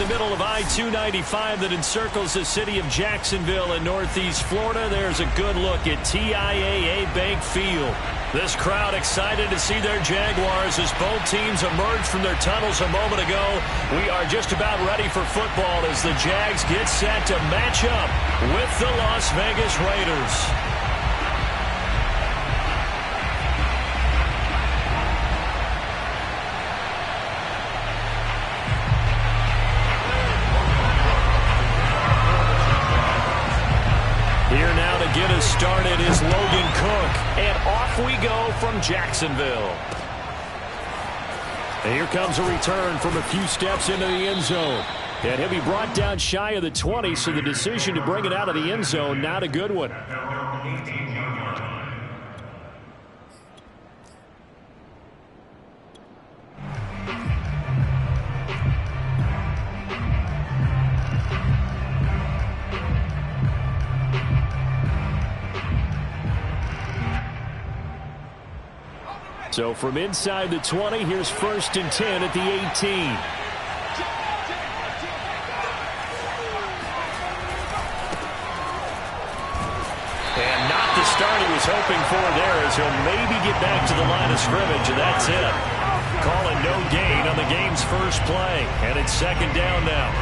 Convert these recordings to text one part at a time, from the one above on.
the middle of I-295 that encircles the city of Jacksonville in northeast Florida. There's a good look at TIAA Bank Field. This crowd excited to see their Jaguars as both teams emerged from their tunnels a moment ago. We are just about ready for football as the Jags get set to match up with the Las Vegas Raiders. Here now to get us started is Logan Cook, and off we go from Jacksonville. And here comes a return from a few steps into the end zone. And he'll be brought down shy of the 20, so the decision to bring it out of the end zone, not a good one. So from inside the 20, here's 1st and 10 at the 18. And not the start he was hoping for there, as he'll maybe get back to the line of scrimmage, and that's it. Calling no gain on the game's first play, and it's 2nd down now.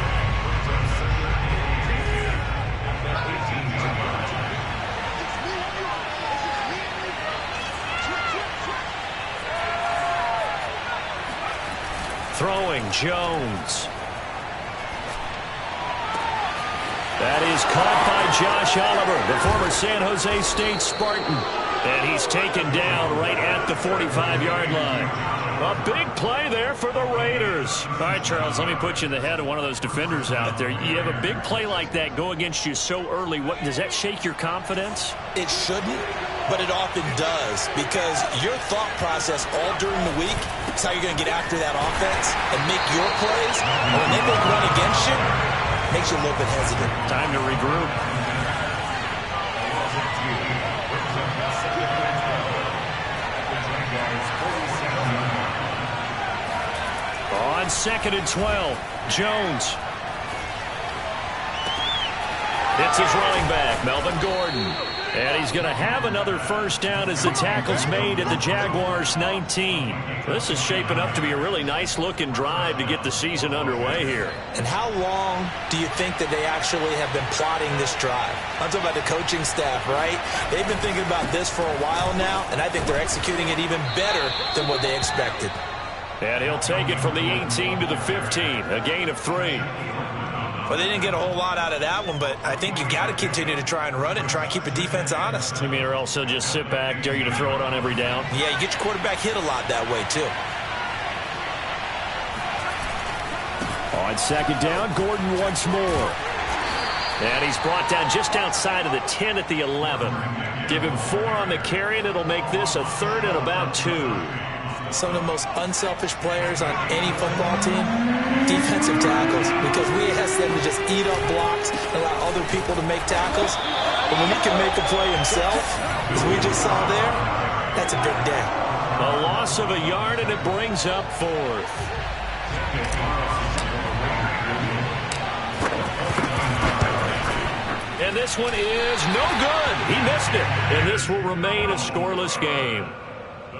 Throwing Jones. That is caught by Josh Oliver, the former San Jose State Spartan. And he's taken down right at the 45-yard line. A big play there for the Raiders. All right, Charles, let me put you in the head of one of those defenders out there. You have a big play like that go against you so early. What does that shake your confidence? It shouldn't, but it often does, because your thought process all during the week is how you're going to get after that offense and make your plays. And when they make one against you, it makes you a little bit hesitant. Time to regroup. On 2nd and 12, Jones. It's his running back, Melvin Gordon. And he's going to have another 1st down as the tackle's made at the Jaguars' 19. This is shaping up to be a really nice-looking drive to get the season underway here. And how long do you think that they actually have been plotting this drive? I'm talking about the coaching staff, right? They've been thinking about this for a while now, and I think they're executing it even better than what they expected. And he'll take it from the 18 to the 15, a gain of 3. Well, they didn't get a whole lot out of that one, but I think you got to continue to try and run it and try and keep the defense honest. You mean, or else they'll just sit back, dare you to throw it on every down? Yeah, you get your quarterback hit a lot that way, too. On 2nd down, Gordon once more. And he's brought down just outside of the 10 at the 11. Give him 4 on the carry, and it'll make this a 3rd and about 2. Some of the most unselfish players on any football team, defensive tackles, because we ask them to just eat up blocks and allow other people to make tackles. But when he can make a play himself, as we just saw there, that's a big day. A loss of a yard, and it brings up 4th. And this one is no good. He missed it. And this will remain a scoreless game.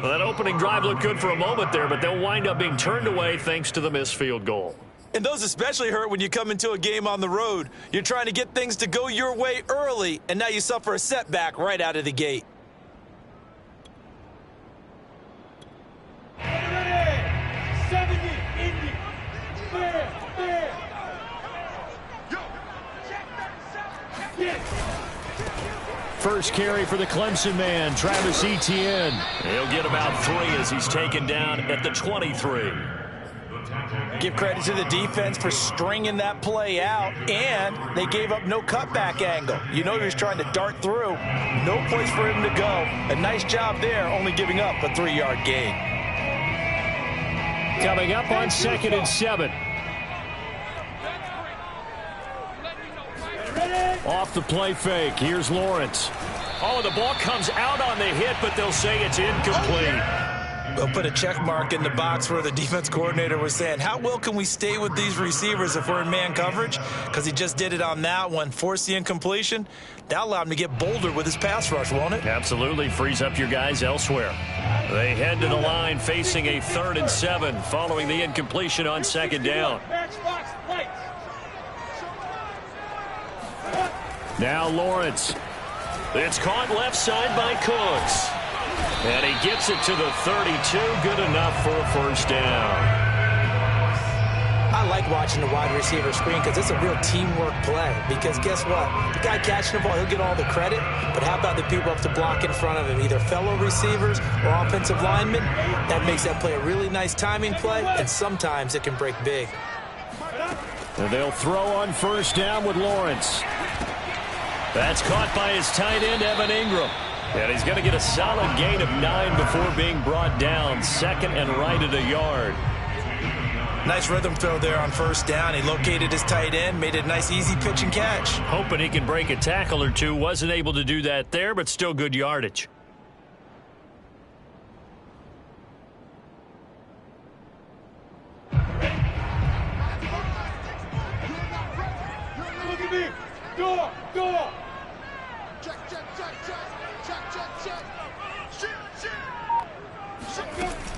Well, that opening drive looked good for a moment there, but they'll wind up being turned away thanks to the missed field goal. And those especially hurt when you come into a game on the road. You're trying to get things to go your way early, and now you suffer a setback right out of the gate. First carry for the Clemson man, Travis Etienne. He'll get about 3 as he's taken down at the 23. Give credit to the defense for stringing that play out, and they gave up no cutback angle. You know he was trying to dart through. No place for him to go. A nice job there, only giving up a 3-yard gain. Coming up on 2nd and 7. Off the play fake, here's Lawrence. Oh, the ball comes out on the hit, but they'll say it's incomplete. We'll put a check mark in the box where the defense coordinator was saying, how well can we stay with these receivers if we're in man coverage? Because he just did it on that one, forced the incompletion. That'll allow him to get bolder with his pass rush, won't it? Absolutely. Frees up your guys elsewhere. They head to the line facing a 3rd and 7 following the incompletion on 2nd down. Now Lawrence. It's caught left side by Cooks. And he gets it to the 32. Good enough for a 1st down. I like watching the wide receiver screen because it's a real teamwork play. Because guess what? The guy catching the ball, he'll get all the credit. But how about the people up to block in front of him? Either fellow receivers or offensive linemen. That makes that play a really nice timing play. And sometimes it can break big. And they'll throw on 1st down with Lawrence. That's caught by his tight end, Evan Ingram. And he's going to get a solid gain of 9 before being brought down. 2nd and right at a yard. Nice rhythm throw there on 1st down. He located his tight end, made it a nice easy pitch and catch. Hoping he can break a tackle or two. Wasn't able to do that there, but still good yardage. Look at me. Go. Check.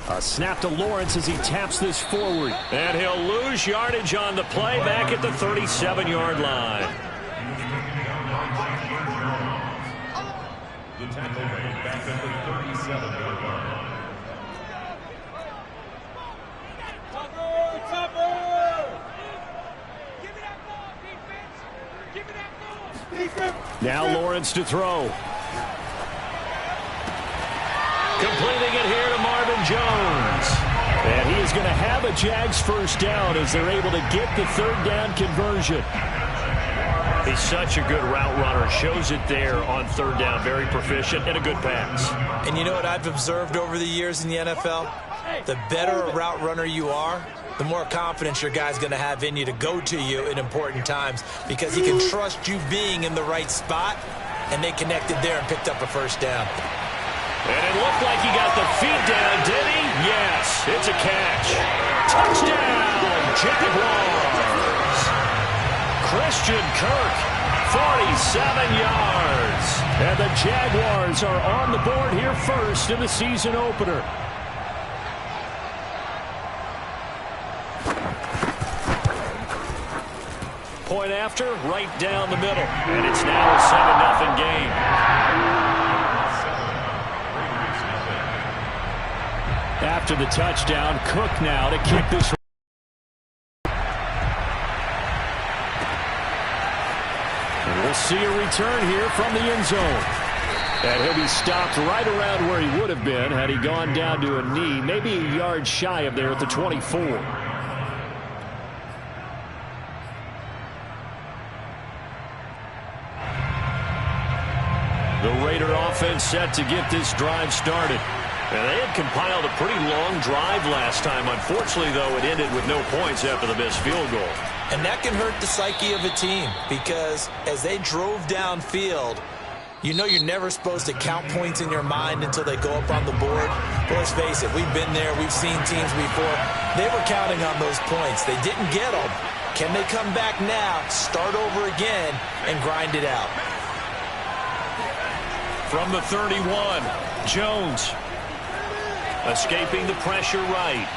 A snap to Lawrence as he taps this forward. And he'll lose yardage on the play back at the 37-yard line. The tackle made back at the 37-yard line. Cover! Give me that ball, defense! Give me that ball! Now Lawrence to throw. Completing it here to Marvin Jones. And he is going to have a Jags 1st down as they're able to get the 3rd down conversion. He's such a good route runner. Shows it there on 3rd down. Very proficient and a good pass. And you know what I've observed over the years in the NFL? The better a route runner you are, the more confidence your guy's going to have in you to go to you in important times because he can trust you being in the right spot, and they connected there and picked up a 1st down. And it looked like he got the feet down, did he? Yes, it's a catch. Touchdown, Jaquars. Christian Kirk, 47 yards. And the Jaguars are on the board here first in the season opener. Point after, right down the middle. And it's now a 7-0 game. After the touchdown, Cook now to kick this. And we'll see a return here from the end zone. And he'll be stopped right around where he would have been had he gone down to a knee, maybe a yard shy of there at the 24. The Raider offense set to get this drive started. And they had compiled a pretty long drive last time. Unfortunately, though, it ended with no points after the missed field goal. And that can hurt the psyche of a team because as they drove downfield, you know you're never supposed to count points in your mind until they go up on the board. But let's face it, we've been there. We've seen teams before. They were counting on those points. They didn't get them. Can they come back now, start over again, and grind it out? From the 31, Jones. Escaping the pressure right.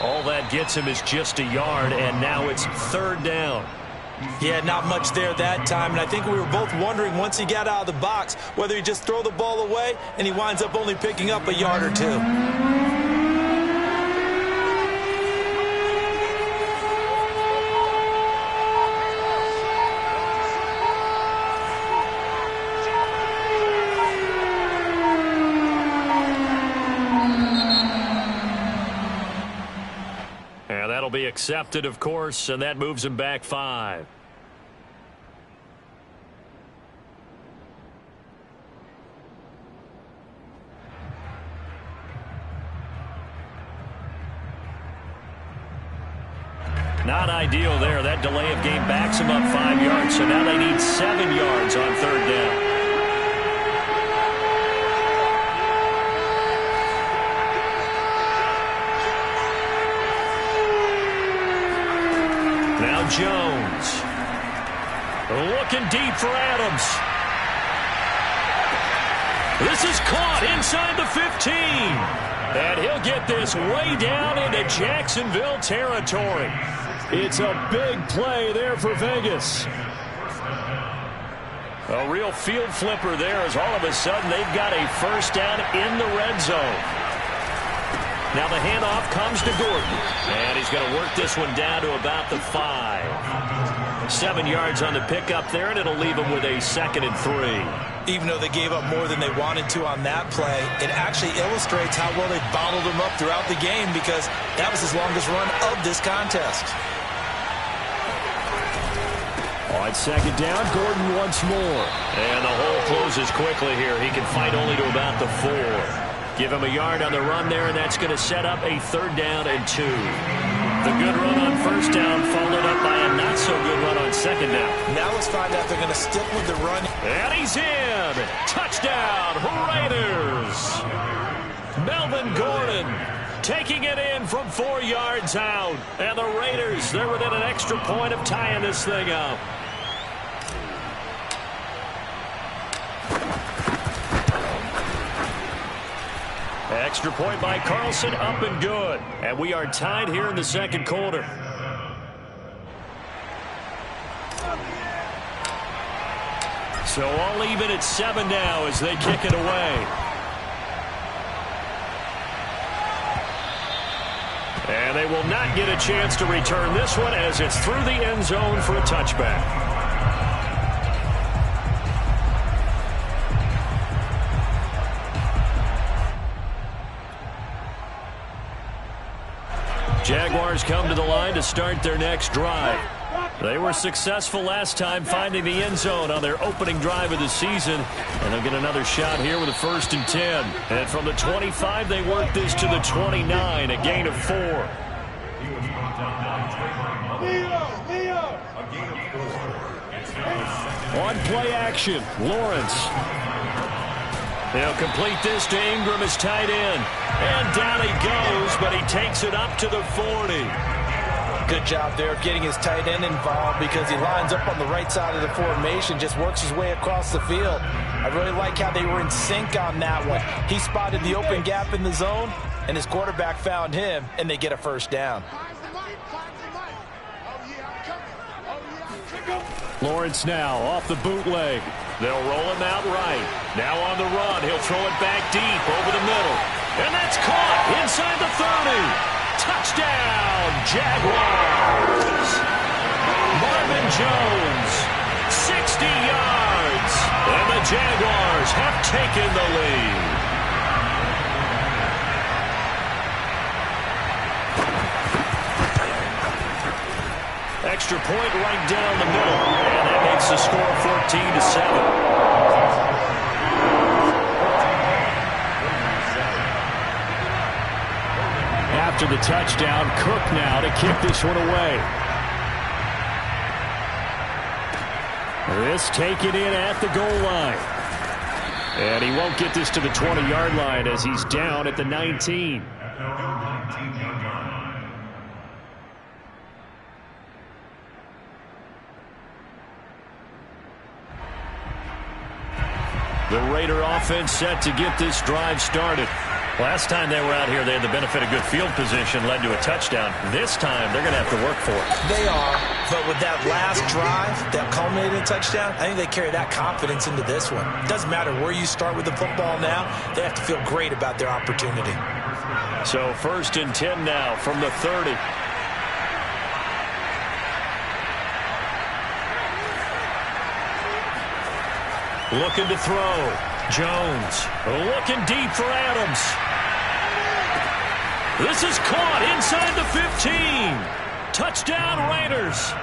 All that gets him is just a yard, and now it's 3rd down. Yeah, not much there that time, and I think we were both wondering once he got out of the box whether he'd just throw the ball away, and he winds up only picking up a yard or two. Be accepted, of course, and that moves him back 5. Not ideal there. That delay of game backs him up 5 yards, so now they need 7 yards on 3rd down. Now Jones. Looking deep for Adams. This is caught inside the 15. And he'll get this way down into Jacksonville territory. It's a big play there for Vegas. A real field flipper there as all of a sudden they've got a first down in the red zone. Now the handoff comes to Gordon. And he's going to work this one down to about the 5. 7 yards on the pickup there, and it'll leave him with a 2nd and 3. Even though they gave up more than they wanted to on that play, it actually illustrates how well they bottled him up throughout the game because that was his longest run of this contest. On 2nd down, Gordon once more. And the hole closes quickly here. He can fight only to about the 4. Give him a yard on the run there, and that's going to set up a 3rd down and 2. The good run on 1st down followed up by a not-so-good run on 2nd down. Now let's find out if they're going to stick with the run. And he's in. Touchdown, Raiders. Melvin Gordon taking it in from 4 yards out. And the Raiders, they're within an extra point of tying this thing up. Extra point by Carlson, up and good. And we are tied here in the 2nd quarter. So all even at 7 now as they kick it away. And they will not get a chance to return this one as it's through the end zone for a touchback. Jaguars come to the line to start their next drive. They were successful last time finding the end zone on their opening drive of the season. And they'll get another shot here with a 1st and 10. And from the 25, they work this to the 29, a gain of 4. On play action, Lawrence. They'll complete this to Ingram as tight end. And down he goes, but he takes it up to the 40. Good job there of getting his tight end involved because he lines up on the right side of the formation, just works his way across the field. I really like how they were in sync on that one. He spotted the open gap in the zone, and his quarterback found him, and they get a 1st down. Lawrence now off the bootleg. They'll roll him out right. Now on the run, he'll throw it back deep over the middle. And that's caught inside the 30. Touchdown, Jaguars. Marvin Jones, 60 yards. And the Jaguars have taken the lead. Extra point right down the middle. And that makes the score 14-7. After the touchdown, Cook now to kick this one away. This taken in at the goal line. And he won't get this to the 20-yard line as he's down at the 19. The Raider offense set to get this drive started. Last time they were out here, they had the benefit of good field position, led to a touchdown. This time, they're going to have to work for it. They are, but with that last drive, that culminating touchdown, I think they carry that confidence into this one. Doesn't matter where you start with the football now, they have to feel great about their opportunity. So 1st and 10 now from the 30. Looking to throw. Jones looking deep for Adams. This is caught inside the 15. Touchdown, Raiders.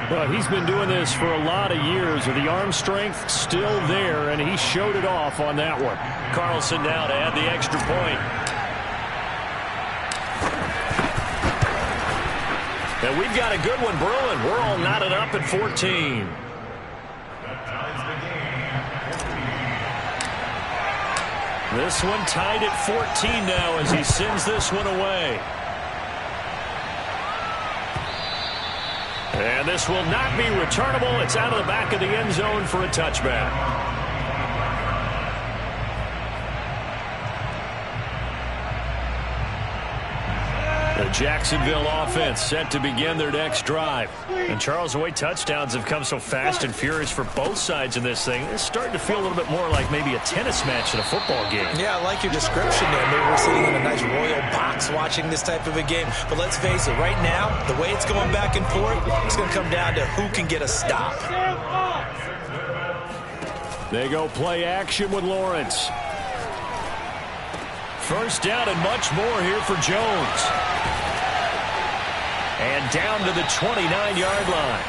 Well, he's been doing this for a lot of years with the arm strength still there, and he showed it off on that one. Carlson now to add the extra point. And we've got a good one brewing. We're all knotted up at 14. This one tied at 14 now as he sends this one away. And this will not be returnable. It's out of the back of the end zone for a touchback. The Jacksonville offense set to begin their next drive. And Charles, the way touchdowns have come so fast and furious for both sides in this thing, it's starting to feel a little bit more like maybe a tennis match in a football game. Yeah, I like your description there. Maybe we're sitting in a nice royal box watching this type of a game. But let's face it, right now, the way it's going back and forth, it's going to come down to who can get a stop. They go play action with Lawrence. First down and much more here for Jones. And down to the 29-yard line.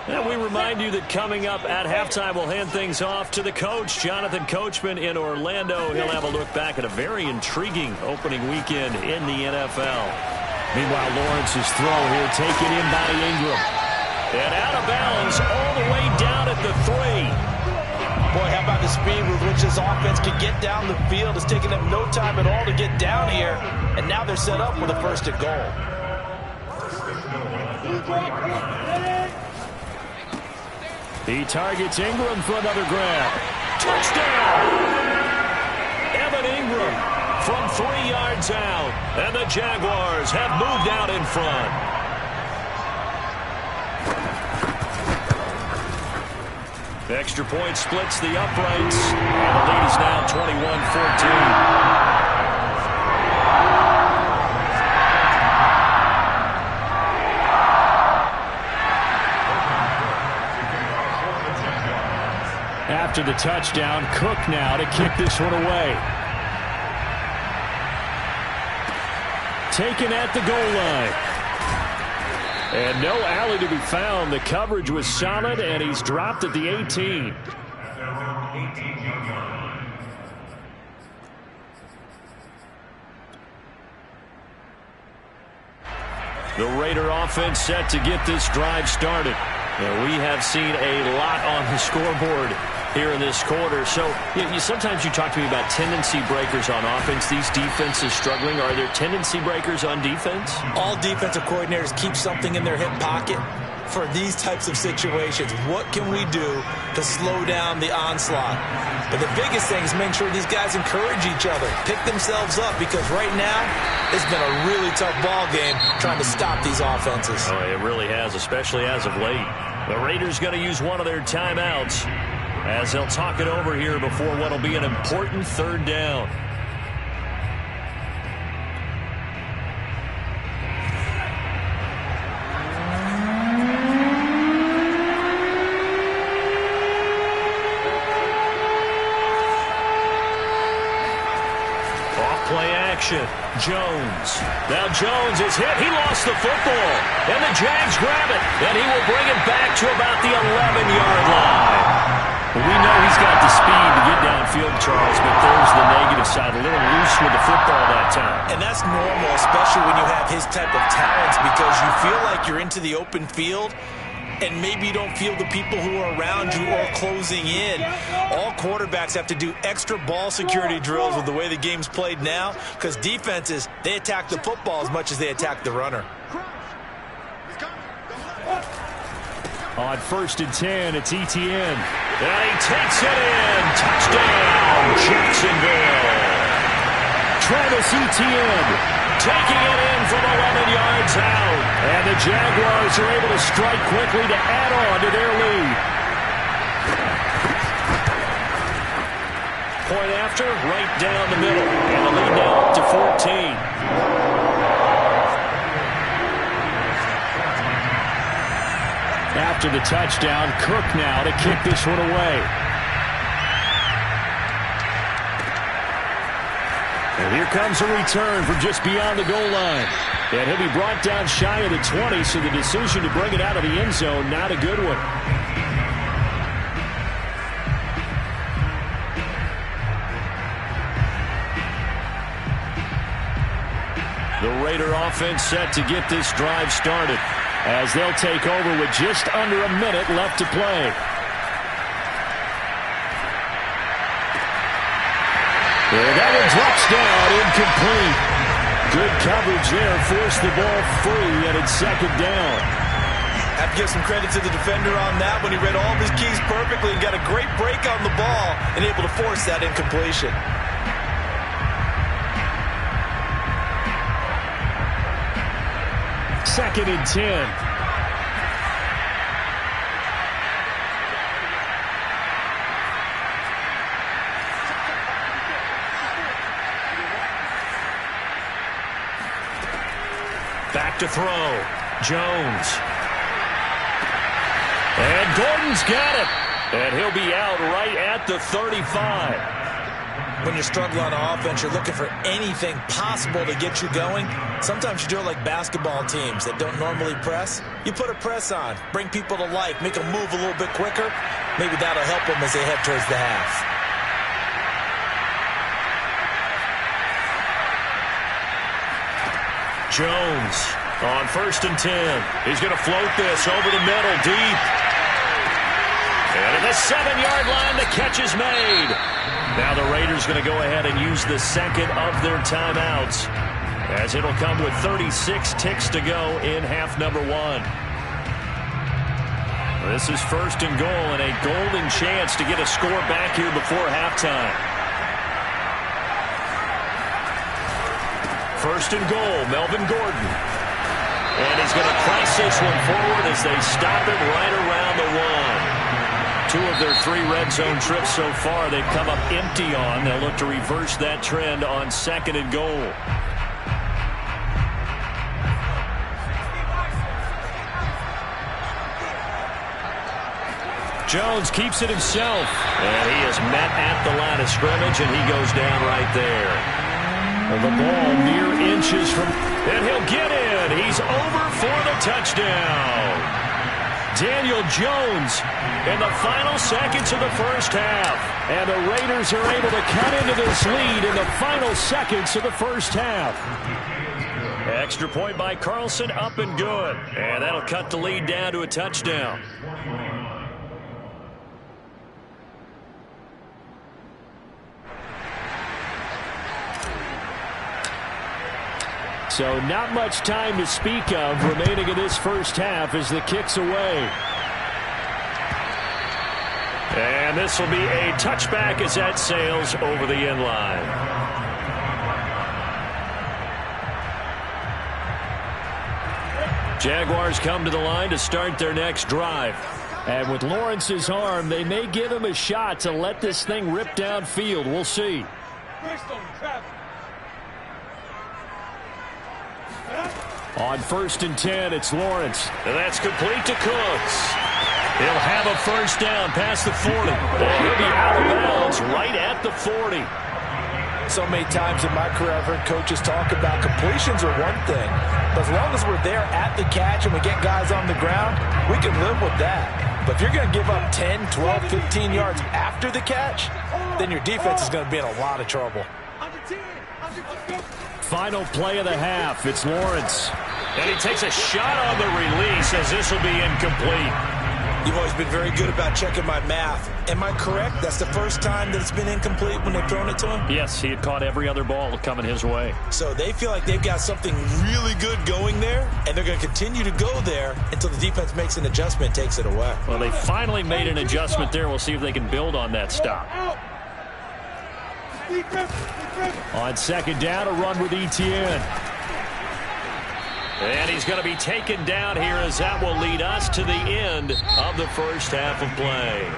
And we remind you that coming up at halftime, we'll hand things off to the coach, Jonathan Coachman in Orlando. He'll have a look back at a very intriguing opening weekend in the NFL. Meanwhile, Lawrence's throw here taken in by Ingram. And out of bounds all the way down at the 3. Boy, how about the speed with which this offense can get down the field? It's taken them no time at all to get down here. And now they're set up with a first and goal. He targets Ingram for another grab. Touchdown! Evan Ingram from 3 yards out. And the Jaguars have moved out in front. Extra point splits the uprights. And the lead is now 21-14. After the touchdown, Cook now to kick this one away. Taken at the goal line. And no alley to be found. The coverage was solid, and he's dropped at the 18. The Raider offense set to get this drive started. And we have seen a lot on the scoreboard here in this quarter. So sometimes you talk to me about tendency breakers on offense. These defenses struggling. Are there tendency breakers on defense? All defensive coordinators keep something in their hip pocket for these types of situations. What can we do to slow down the onslaught? But the biggest thing is make sure these guys encourage each other, pick themselves up, because right now it's been a really tough ball game trying to stop these offenses. Oh, it really has, especially as of late. The Raiders going to use one of their timeouts as they'll talk it over here before what will be an important third down. Off-play action. Jones. Now Jones is hit. He lost the football. And the Jags grab it. And he will bring it back to about the 11-yard line. We know he's got the speed to get downfield, Charles, but there's the negative side. A little loose with the football that time. And that's normal, especially when you have his type of talents, because you feel like you're into the open field and maybe you don't feel the people who are around you or closing in. All quarterbacks have to do extra ball security drills with the way the game's played now, because defenses, they attack the football as much as they attack the runner. On 1st and 10, it's Etienne. And he takes it in. Touchdown, Jacksonville. Travis Etienne taking it in from 11 yards out. And the Jaguars are able to strike quickly to add on to their lead. Point after, right down the middle. And the lead now up to 14. After the touchdown, Cook now to kick this one away. And here comes a return from just beyond the goal line. And he'll be brought down shy of the 20, so the decision to bring it out of the end zone, not a good one. The Raider offense set to get this drive started as they'll take over with just under a minute left to play. And that one drops down, incomplete. Good coverage there, forced the ball free, and it's second down. Have to give some credit to the defender on that when he read all of his keys perfectly and got a great break on the ball and able to force that incompletion. Second and 10. Back to throw. Jones. And Gordon's got it. And he'll be out right at the 35. When you're struggling on offense, you're looking for anything possible to get you going. Sometimes you do it like basketball teams that don't normally press. You put a press on, bring people to life, make them move a little bit quicker. Maybe that'll help them as they head towards the half. Jones on 1st and 10. He's going to float this over the middle, deep. And at the 7-yard line, the catch is made. Now the Raiders going to go ahead and use the second of their timeouts, as it'll come with 36 ticks to go in half number 1. This is 1st and goal and a golden chance to get a score back here before halftime. 1st and goal, Melvin Gordon. And he's going to press this one forward as they stop it right around the 1. 2 of their 3 red zone trips so far they've come up empty on. They'll look to reverse that trend on 2nd and goal. Jones keeps it himself. And he is met at the line of scrimmage, and he goes down right there. The ball mere inches from... And he'll get in. He's over for the touchdown. Daniel Jones in the final seconds of the first half. And the Raiders are able to cut into this lead in the final seconds of the first half. Extra point by Carlson, up and good. And that'll cut the lead down to a touchdown. So not much time to speak of remaining in this first half as the kick's away. And this will be a touchback as that sails over the end line. Jaguars come to the line to start their next drive. And with Lawrence's arm, they may give him a shot to let this thing rip downfield. We'll see. On 1st and 10, it's Lawrence. And that's complete to Cooks. He'll have a first down past the 40. And he'll be out of bounds right at the 40. So many times in my career I've heard coaches talk about completions are one thing. But as long as we're there at the catch and we get guys on the ground, we can live with that. But if you're going to give up 10, 12, 15 yards after the catch, then your defense is going to be in a lot of trouble. Final play of the half. It's Lawrence. And he takes a shot on the release as this will be incomplete. You've always been very good about checking my math. Am I correct? That's the first time that it's been incomplete when they've thrown it to him? Yes, he had caught every other ball coming his way. So they feel like they've got something really good going there, and they're going to continue to go there until the defense makes an adjustment and takes it away. Well, they finally made an adjustment there. We'll see if they can build on that stop. On 2nd down, a run with Etienne. And he's going to be taken down here as that will lead us to the end of the first half of play.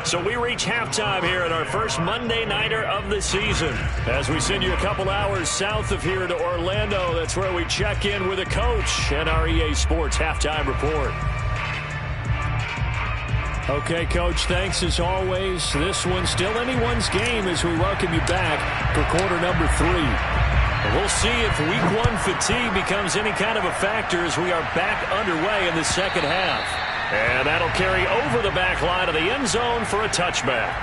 So we reach halftime here at our first Monday Nighter of the season. As we send you a couple hours south of here to Orlando, that's where we check in with a coach and our EA Sports Halftime Report. Okay, Coach, thanks as always. This one's still anyone's game as we welcome you back for quarter number 3. We'll see if week 1 fatigue becomes any kind of a factor as we are back underway in the second half. And that'll carry over the back line of the end zone for a touchback.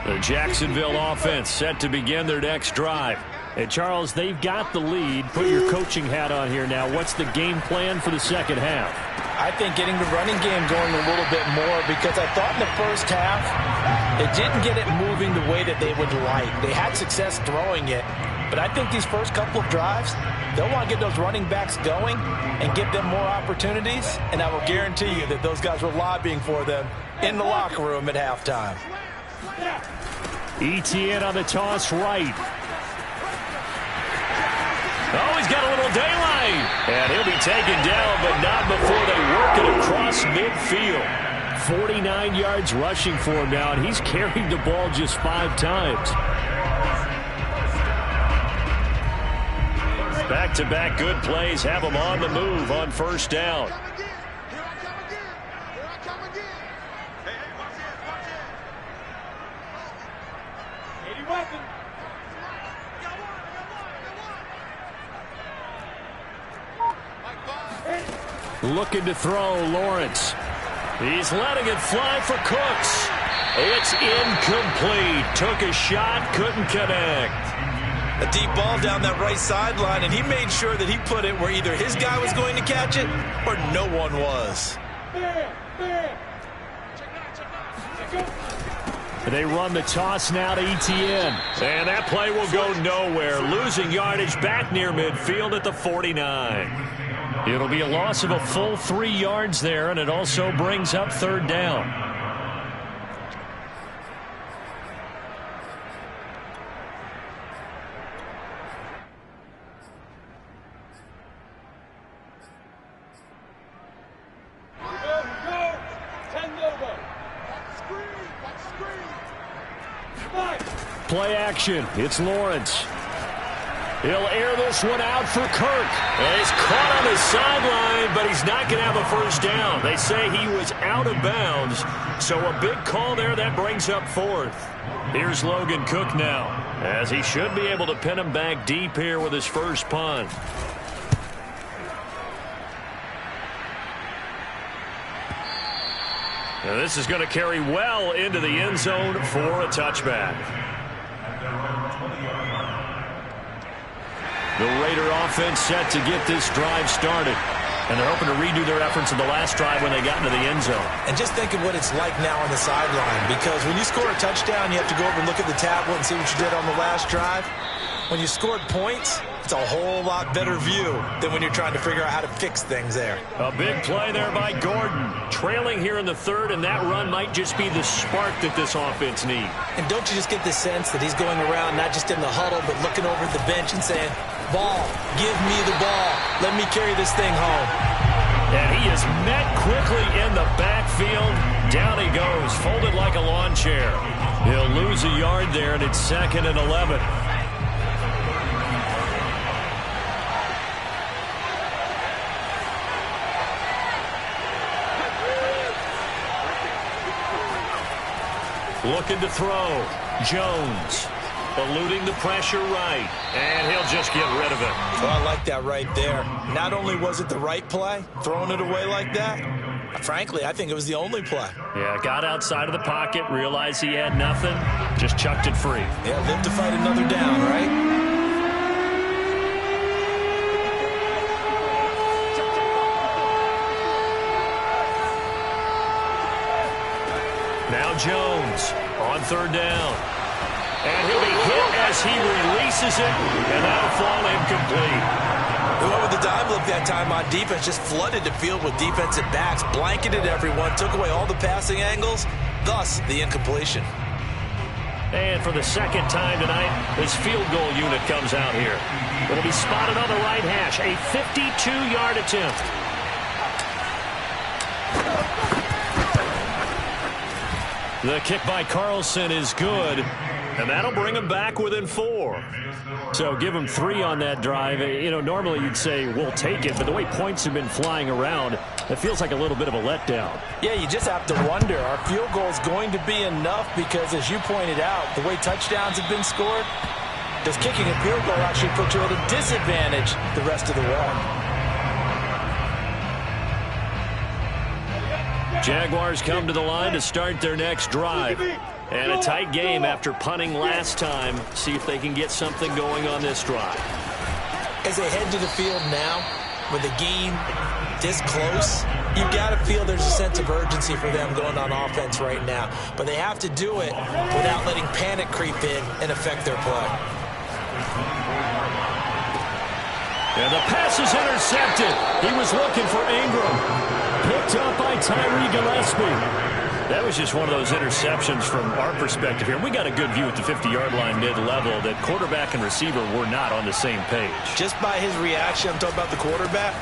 The Jacksonville offense set to begin their next drive. And Charles, they've got the lead. Put your coaching hat on here now. What's the game plan for the second half? I think getting the running game going a little bit more, because I thought in the first half it didn't get it moving the way that they would like. They had success throwing it, but I think these first couple of drives, they'll want to get those running backs going and give them more opportunities, and I will guarantee you that those guys were lobbying for them in the locker room at halftime. ETN on the toss right. Oh, he's got a little daylight. And he'll be taken down, but not before they work it across midfield. 49 yards rushing for him now, and he's carried the ball just 5 times. Back-to-back good plays have him on the move on first down. Looking to throw, Lawrence. He's letting it fly for Cooks. It's incomplete. Took a shot, couldn't connect. A deep ball down that right sideline, and he made sure that he put it where either his guy was going to catch it or no one was. They run the toss now to ETN. And that play will go nowhere. Losing yardage back near midfield at the 49. It'll be a loss of a full 3 yards there, and it also brings up third down. Play action. It's Lawrence. He'll air this one out for Kirk. And he's caught on the sideline, but he's not going to have a first down. They say he was out of bounds, so a big call there that brings up fourth. Here's Logan Cook now, as he should be able to pin him back deep here with his first punt. Now this is going to carry well into the end zone for a touchback. The Raider offense set to get this drive started. And they're hoping to redo their efforts in the last drive when they got into the end zone. And just think of what it's like now on the sideline, because when you score a touchdown, you have to go over and look at the tablet and see what you did on the last drive. When you scored points, it's a whole lot better view than when you're trying to figure out how to fix things there. A big play there by Gordon. Trailing here in the third, and that run might just be the spark that this offense needs. And don't you just get the sense that he's going around not just in the huddle, but looking over at the bench and saying, ball, give me the ball. Let me carry this thing home. And he is met quickly in the backfield. Down he goes, folded like a lawn chair. He'll lose a yard there, and it's 2nd and 11. Looking to throw. Jones. Eluding the pressure right. And he'll just get rid of it. Oh, I like that right there. Not only was it the right play, throwing it away like that, frankly, I think it was the only play. Yeah, got outside of the pocket, realized he had nothing, just chucked it free. Yeah, live to fight another down, right? Now Jones on third down. And he'll be hit as he releases it, and that'll fall incomplete. Whoever the dime look that time on defense just flooded the field with defensive backs, blanketed everyone, took away all the passing angles, thus the incompletion. And for the second time tonight, his field goal unit comes out here. It'll be spotted on the right hash, a 52-yard attempt. The kick by Carlson is good, and that'll bring him back within 4. So give him 3 on that drive. You know, normally you'd say we'll take it, but the way points have been flying around, it feels like a little bit of a letdown. Yeah, you just have to wonder, are field goals going to be enough? Because as you pointed out, the way touchdowns have been scored, does kicking a field goal actually put you at a disadvantage the rest of the way? Jaguars come to the line to start their next drive. And a tight game after punting last time. See if they can get something going on this drive. As they head to the field now, with the game this close, you've got to feel there's a sense of urgency for them going on offense right now. But they have to do it without letting panic creep in and affect their play. And the pass is intercepted. He was looking for Ingram. Picked up by Tyree Gillespie. That was just one of those interceptions from our perspective here. We got a good view at the 50-yard line mid-level that quarterback and receiver were not on the same page. Just by his reaction, I'm talking about the quarterback,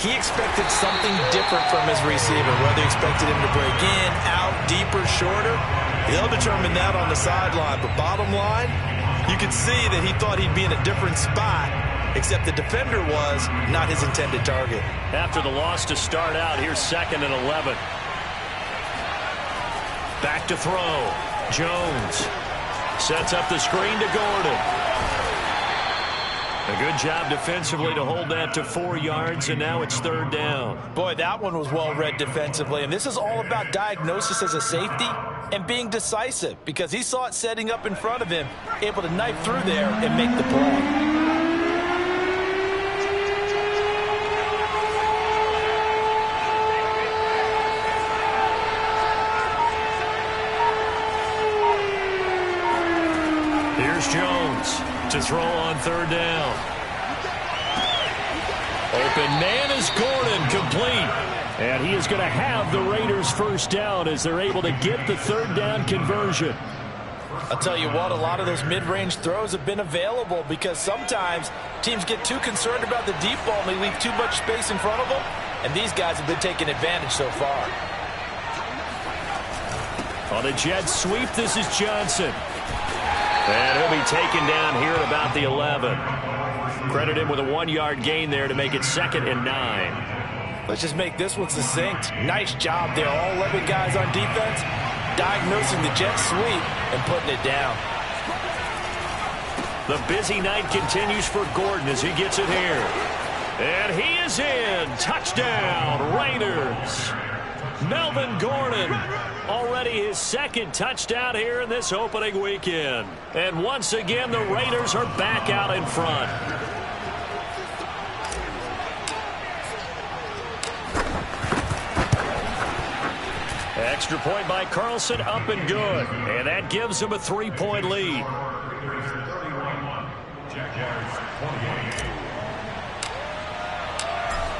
he expected something different from his receiver, whether he expected him to break in, out, deeper, shorter. They'll determine that on the sideline. But bottom line, you could see that he thought he'd be in a different spot, except the defender was not his intended target. After the loss to start out, here's 2nd and 11. Back to throw. Jones sets up the screen to Gordon. A good job defensively to hold that to 4 yards, and now it's 3rd down. Boy, that one was well read defensively, and this is all about diagnosis as a safety and being decisive, because he saw it setting up in front of him, able to knife through there and make the play. Jones to throw on 3rd down. Open man is Gordon, complete. And he is going to have the Raiders 1st down as they're able to get the 3rd down conversion. I'll tell you what, a lot of those mid-range throws have been available because sometimes teams get too concerned about the deep ball and they leave too much space in front of them, and these guys have been taking advantage so far. On a jet sweep, this is Johnson. And he'll be taken down here at about the 11. Credit him with a 1-yard gain there to make it 2nd and 9. Let's just make this one succinct. Nice job there. All 11 guys on defense diagnosing the jet sweep and putting it down. The busy night continues for Gordon as he gets it here. And he is in. Touchdown, Raiders. Melvin Gordon, already his 2nd touchdown here in this opening weekend. And once again, the Raiders are back out in front. Extra point by Carlson, up and good. And that gives him a 3-point lead.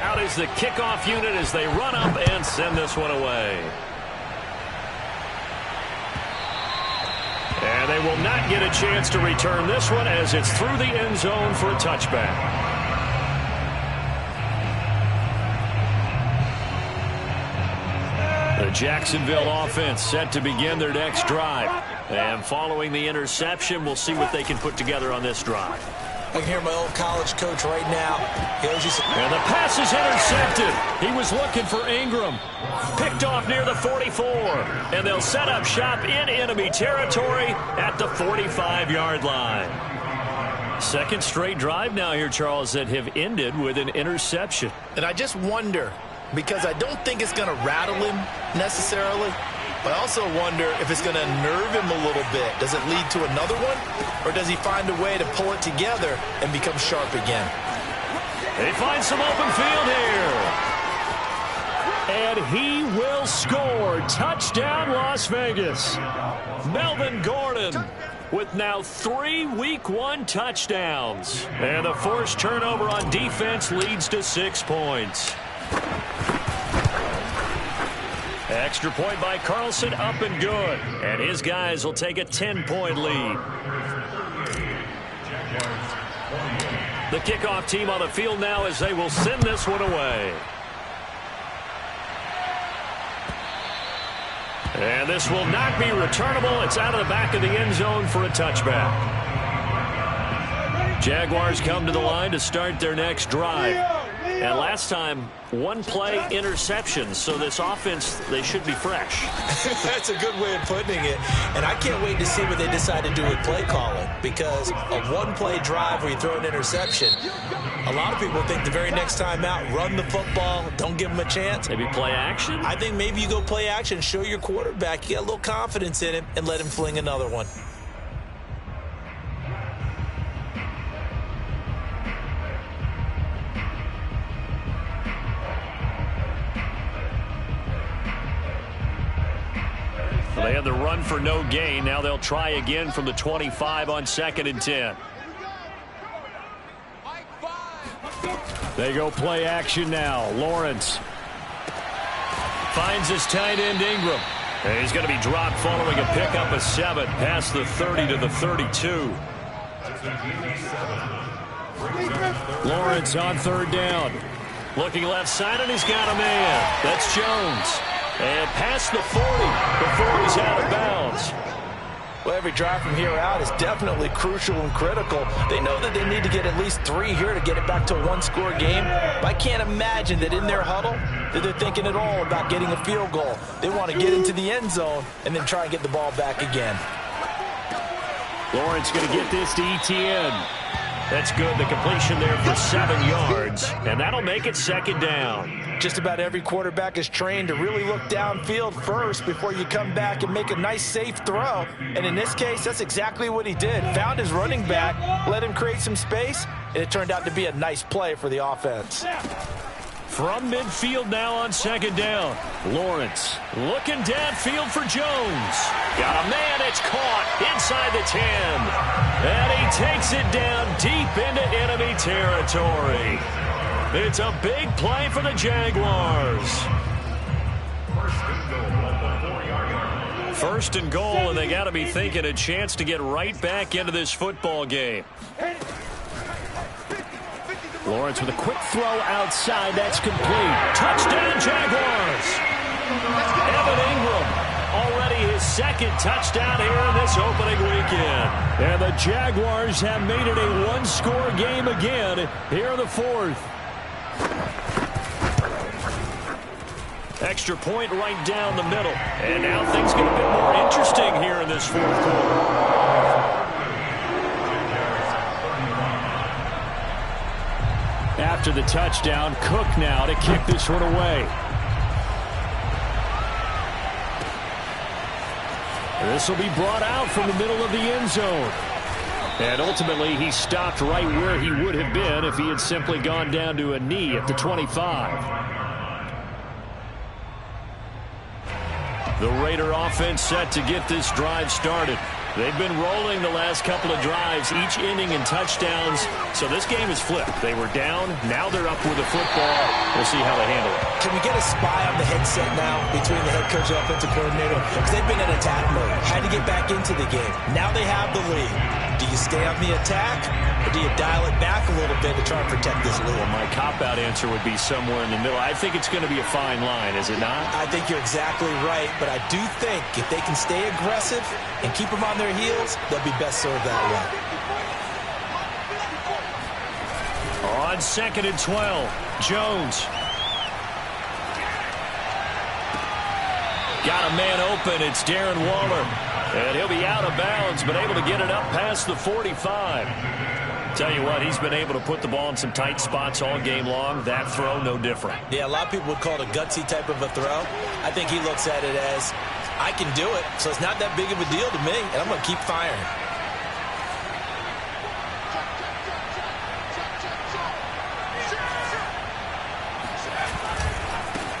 Out is the kickoff unit as they run up and send this one away. And they will not get a chance to return this one as it's through the end zone for a touchback. The Jacksonville offense set to begin their next drive. And following the interception, we'll see what they can put together on this drive. I can hear my old college coach right now. And the pass is intercepted. He was looking for Ingram. Picked off near the 44. And they'll set up shop in enemy territory at the 45-yard line. 2nd straight drive now here, Charles, that have ended with an interception. And I just wonder, because I don't think it's going to rattle him necessarily, but I also wonder if it's going to nerve him a little bit. Does it lead to another one? Or does he find a way to pull it together and become sharp again? They find some open field here. And he will score. Touchdown, Las Vegas. Melvin Gordon with now 3 Week 1 touchdowns. And the forced turnover on defense leads to 6 points. Extra point by Carlson, up and good. And his guys will take a 10-point lead. The kickoff team on the field now as they will send this one away. And this will not be returnable. It's out of the back of the end zone for a touchback. Jaguars come to the line to start their next drive. And last time, 1-play interception. So this offense, they should be fresh. That's a good way of putting it. And I can't wait to see what they decide to do with play calling. Because a 1-play drive where you throw an interception, A lot of people think the very next time out, run the football, don't give them a chance. Maybe play action? I think maybe you go play action, show your quarterback, you got a little confidence in him, and let him fling another one. Well, they had the run for no gain. Now they'll try again from the 25 on 2nd and 10. They go play action now. Lawrence finds his tight end Ingram. And he's going to be dropped following a pickup of 7 past the 30 to the 32. Lawrence on 3rd down. Looking left side, and he's got a man. That's Jones. And past the 40 before he's out of bounds. Well, every drive from here out is definitely crucial and critical. They know that they need to get at least 3 here to get it back to a one-score game. But I can't imagine that in their huddle that they're thinking at all about getting a field goal. They want to get into the end zone and then try and get the ball back again. Lawrence going to get this to Etienne. That's good. The completion there for 7 yards. And that'll make it 2nd down. Just about every quarterback is trained to really look downfield first before you come back and make a nice, safe throw. And in this case, that's exactly what he did. Found his running back, let him create some space, and it turned out to be a nice play for the offense. From midfield now on 2nd down. Lawrence looking downfield for Jones. Got a man. It's caught inside the 10. And he takes it down deep into enemy territory. It's a big play for the Jaguars. 1st and goal, and they got to be thinking a chance to get right back into this football game. Lawrence with a quick throw outside. That's complete. Touchdown, Jaguars. Evan Ingram, already his 2nd touchdown here in this opening weekend. And the Jaguars have made it a one-score game again here in the 4th. Extra point right down the middle. And now things get a bit more interesting here in this 4th quarter. After the touchdown, Cook now to kick this one away. This will be brought out from the middle of the end zone. And ultimately, he stopped right where he would have been if he had simply gone down to a knee at the 25. The Raider offense set to get this drive started. They've been rolling the last couple of drives, each ending in touchdowns. So this game is flipped. They were down. Now they're up with the football. We'll see how they handle it. Can we get a spy on the headset now between the head coach and offensive coordinator? Because they've been in attack mode. Had to get back into the game. Now they have the lead. Do you stay on the attack, or do you dial it back a little bit to try and protect this lead? Well, my cop-out answer would be somewhere in the middle. I think it's going to be a fine line, is it not? I think you're exactly right, but I do think if they can stay aggressive and keep them on their heels, they'll be best served that way. On 2nd and 12, Jones. Got a man open. It's Darren Waller. And he'll be out of bounds, but able to get it up past the 45. Tell you what, he's been able to put the ball in some tight spots all game long. That throw, no different. Yeah, a lot of people would call it a gutsy type of a throw. I think he looks at it as, I can do it, so it's not that big of a deal to me, and I'm going to keep firing.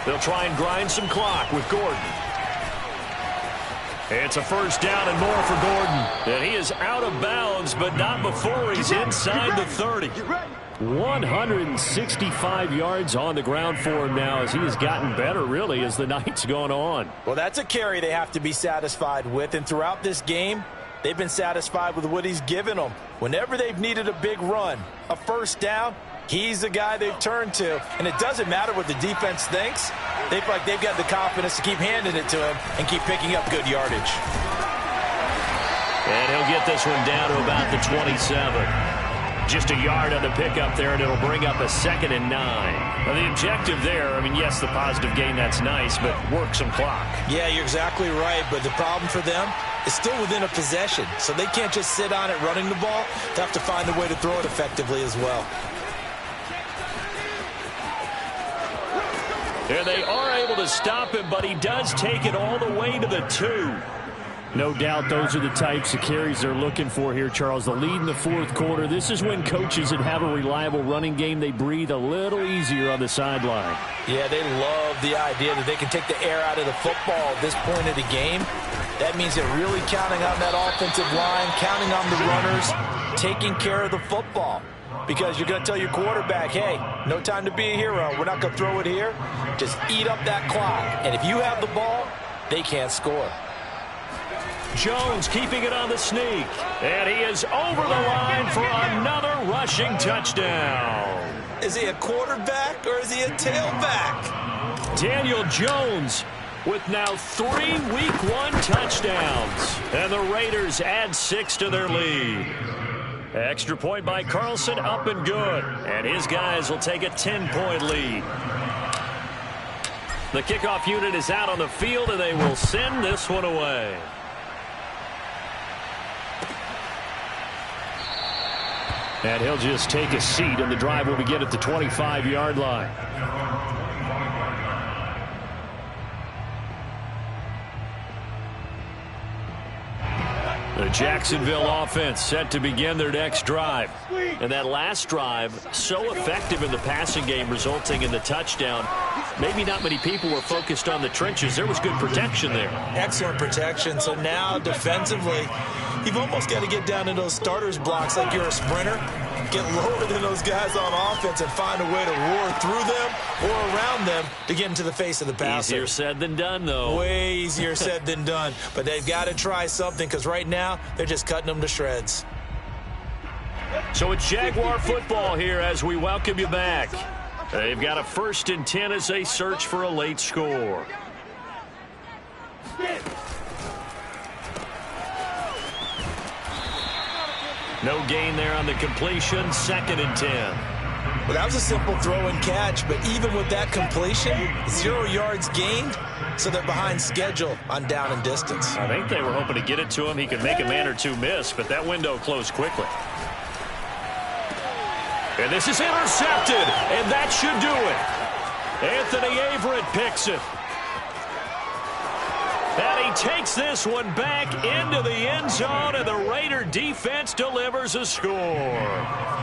They'll try and grind some clock with Gordon. It's a 1st down and more for Gordon. And he is out of bounds, but not before he's inside the 30. 165 yards on the ground for him now as he has gotten better, really, as the night's gone on. Well, that's a carry they have to be satisfied with. And throughout this game, they've been satisfied with what he's given them. Whenever they've needed a big run, a 1st down, he's the guy they've turned to. And it doesn't matter what the defense thinks. They feel like they've got the confidence to keep handing it to him and keep picking up good yardage. And he'll get this one down to about the 27. Just a yard on the pickup there, and it'll bring up a 2nd and 9. Now, the objective there, I mean, yes, the positive gain, that's nice, but work some clock. Yeah, you're exactly right, but the problem for them is still within a possession. So they can't just sit on it running the ball. They have to find a way to throw it effectively as well. And they are able to stop him, but he does take it all the way to the 2. No doubt those are the types of carries they're looking for here, Charles. The lead in the fourth quarter. This is when coaches that have a reliable running game, they breathe a little easier on the sideline. Yeah, they love the idea that they can take the air out of the football at this point of the game. That means they're really counting on that offensive line, counting on the runners, taking care of the football. Because you're going to tell your quarterback, hey, no time to be a hero. We're not going to throw it here. Just eat up that clock. And if you have the ball, they can't score. Jones keeping it on the sneak. And he is over the line for another rushing touchdown. Is he a quarterback or is he a tailback? Daniel Jones with now 3 Week 1 touchdowns. And the Raiders add 6 to their lead. Extra point by Carlson, up and good. And his guys will take a 10-point lead. The kickoff unit is out on the field, and they will send this one away. And he'll just take a seat, and the drive will begin at the 25-yard line. The Jacksonville offense set to begin their next drive. And that last drive, so effective in the passing game, resulting in the touchdown. Maybe not many people were focused on the trenches. There was good protection there. Excellent protection. So now defensively, you've almost got to get down in those starters blocks like you're a sprinter. Get lower than those guys on offense and find a way to roar through them or around them to get into the face of the passer. Easier said than done, though. Way easier said than done. But they've got to try something because right now they're just cutting them to shreds. So it's Jaguar football here as we welcome you back. They've got a 1st and 10 as they search for a late score. No gain there on the completion. 2nd and 10. Well, that was a simple throw and catch, but even with that completion, 0 yards gained, so they're behind schedule on down and distance. I think they were hoping to get it to him. He could make a man or two miss, but that window closed quickly. And this is intercepted, and that should do it. Anthony Averett picks it. And he takes this one back into the end zone, and the Raider defense delivers a score.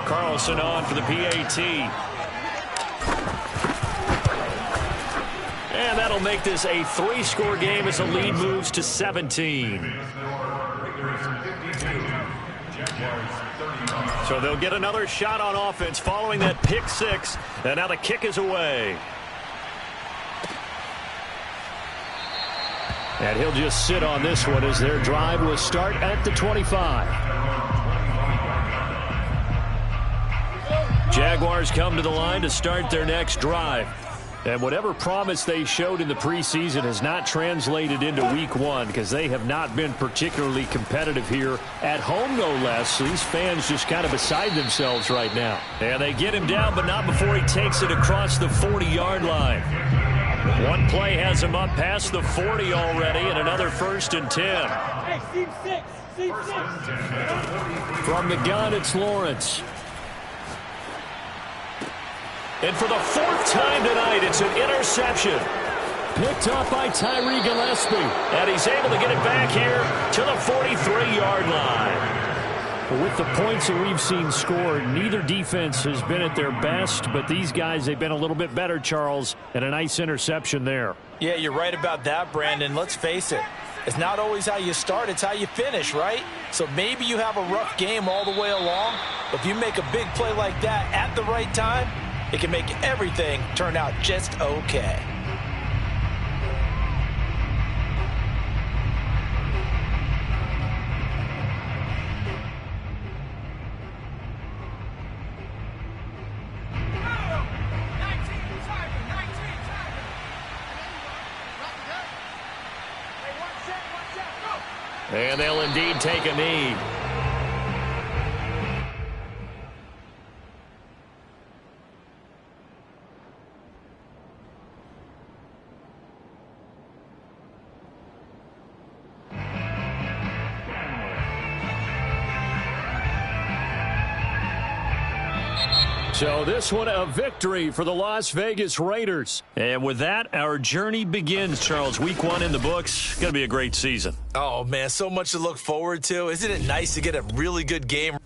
Carlson on for the PAT. And that'll make this a 3-score game as the lead moves to 17. So they'll get another shot on offense following that pick 6, and now the kick is away. And he'll just sit on this one as their drive will start at the 25. Jaguars come to the line to start their next drive. And whatever promise they showed in the preseason has not translated into Week 1 because they have not been particularly competitive here at home, no less. These fans just kind of beside themselves right now. And they get him down, but not before he takes it across the 40-yard line. One play has him up past the 40 already, and another 1st and 10. Hey, seam 6. Seam 6. From the gun, it's Lawrence. And for the 4th time tonight, it's an interception. Picked up by Tyree Gillespie. And he's able to get it back here to the 43-yard line. With the points that we've seen scored, neither defense has been at their best, but these guys, they've been a little bit better, Charles, and a nice interception there. Yeah, you're right about that, Brandon. Let's face it. It's not always how you start, it's how you finish, right? So maybe you have a rough game all the way along, but if you make a big play like that at the right time, it can make everything turn out just okay. And they'll indeed take a knee. So this one a victory for the Las Vegas Raiders. And with that, our journey begins, Charles. Week 1 in the books. Going to be a great season. Oh, man, so much to look forward to. Isn't it nice to get a really good game?